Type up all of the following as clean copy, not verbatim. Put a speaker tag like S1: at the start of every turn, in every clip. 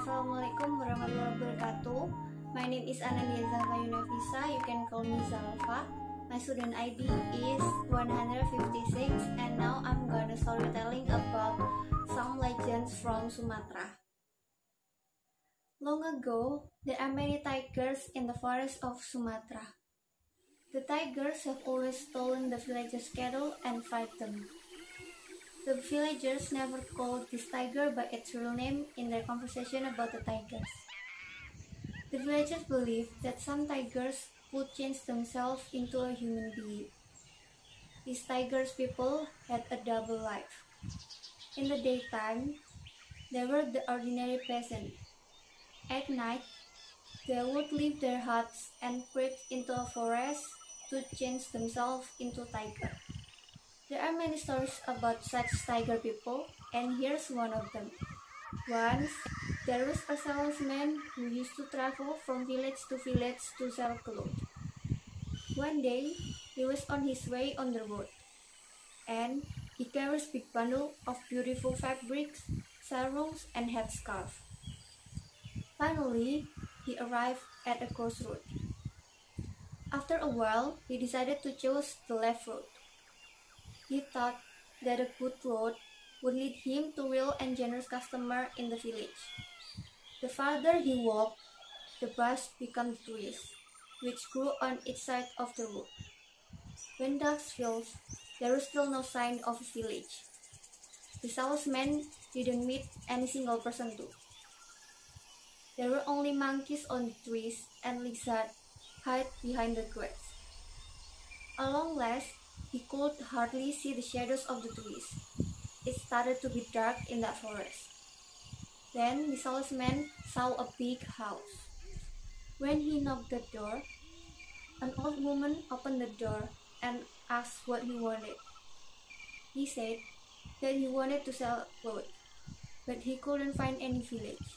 S1: Assalamualaikum warahmatullahi wabarakatuh. My name is Anandia Zalfa Yunavisa. You can call me Zalfa. My student ID is 156 and now I'm gonna storytelling about some legends from Sumatra. Long ago, there are many tigers in the forest of Sumatra. The tigers have always stolen the villagers' cattle and fight them. The villagers never called this tiger by its real name in their conversation about the tigers. The villagers believed that some tigers would change themselves into a human being. These tigers people had a double life. In the daytime, they were the ordinary peasant. At night, they would leave their huts and creep into a forest to change themselves into tiger. There are many stories about such tiger people, and here's one of them. Once, there was a salesman who used to travel from village to sell clothes. One day, he was on his way on the road, and he carries big bundle of beautiful fabrics, sarongs, and headscarf. Finally, he arrived at a crossroad. After a while, he decided to choose the left road. He thought that a good road would lead him to real and generous customer in the village. The farther he walked, the brush became trees, which grew on each side of the road. When dusk fell, there was still no sign of a village. The salesman didn't meet any single person too. There were only monkeys on the trees and lizards hid behind the grass. Along last, he could hardly see the shadows of the trees. It started to be dark in that forest. Then the salesman saw a big house. When he knocked the door, an old woman opened the door and asked what he wanted. He said that he wanted to sell clothes, but he couldn't find any village.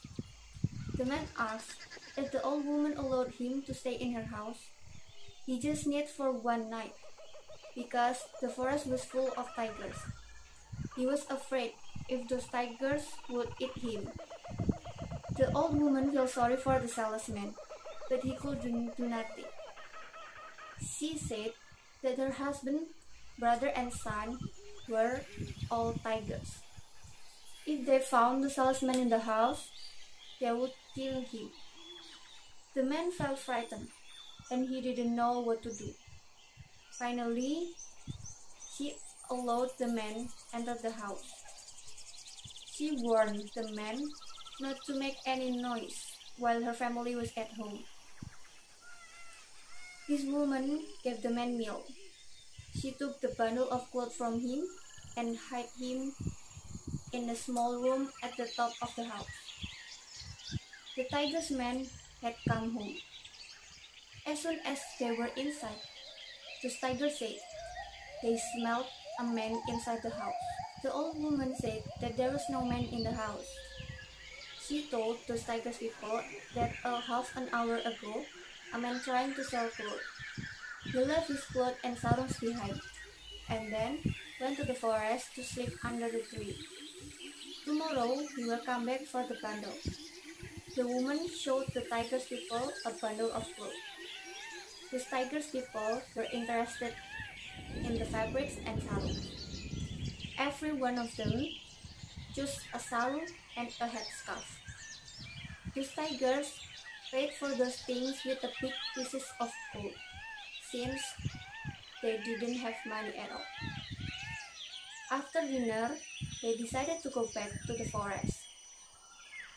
S1: The man asked if the old woman allowed him to stay in her house. He just needed for one night, because the forest was full of tigers. He was afraid if those tigers would eat him. The old woman felt sorry for the salesman, but he couldn't do nothing. She said that her husband, brother, and son were all tigers. If they found the salesman in the house, they would kill him. The man felt frightened, and he didn't know what to do. Finally, she allowed the man enter the house. She warned the man not to make any noise while her family was at home. This woman gave the man meal. She took the bundle of clothes from him and hid him in a small room at the top of the house. The tiger's men had come home. As soon as they were inside, the tiger said they smelled a man inside the house. The old woman said that there was no man in the house. She told the tiger's people that half an hour ago, a man trying to sell clothes. He left his clothes and sarongs behind, and then went to the forest to sleep under the tree. Tomorrow he will come back for the bundle. The woman showed the tiger's people a bundle of clothes. The tiger's people were interested in the fabrics and sarongs. Every one of them chose a sarong and a headscarf. These tigers paid for those things with the big pieces of gold, since they didn't have money at all. After dinner, they decided to go back to the forest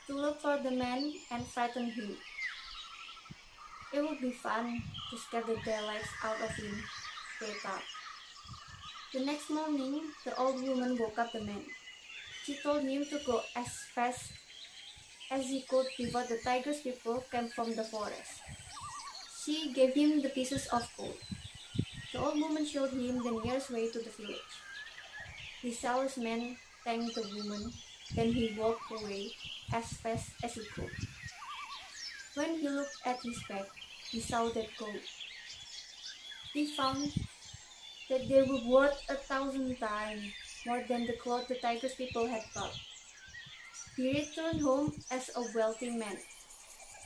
S1: to look for the man and frighten him. It would be fun to scare the daylights out of him, they thought. The next morning, the old woman woke up the man. She told him to go as fast as he could before the tiger's people came from the forest. She gave him the pieces of gold. The old woman showed him the nearest way to the village. The salesman thanked the woman, then he walked away as fast as he could. When he looked at his bag, he saw that gold. He found that they were worth 1,000 times more than the clothes the tiger's people had bought. He returned home as a wealthy man.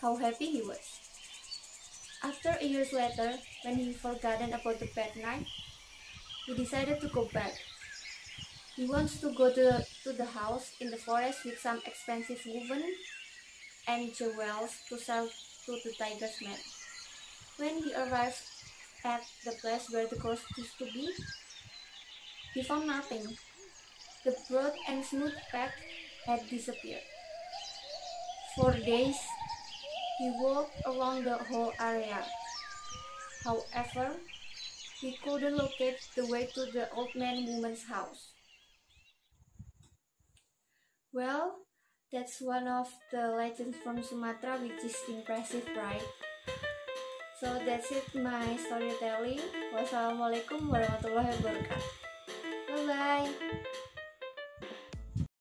S1: How happy he was. After a year later, when he forgotten about the bad night, he decided to go back. He wants to go to the house in the forest with some expensive woven and jewels to sell to the tiger's man. When he arrived at the place where the ghost used to be, he found nothing. The broad and smooth path had disappeared. For days, he walked along the whole area. However, he couldn't locate the way to the old man-woman's house. Well, that's one of the legends from Sumatra, which is impressive, right? So that's it, my storytelling. Wassalamualaikum warahmatullahi wabarakatuh. Bye-bye.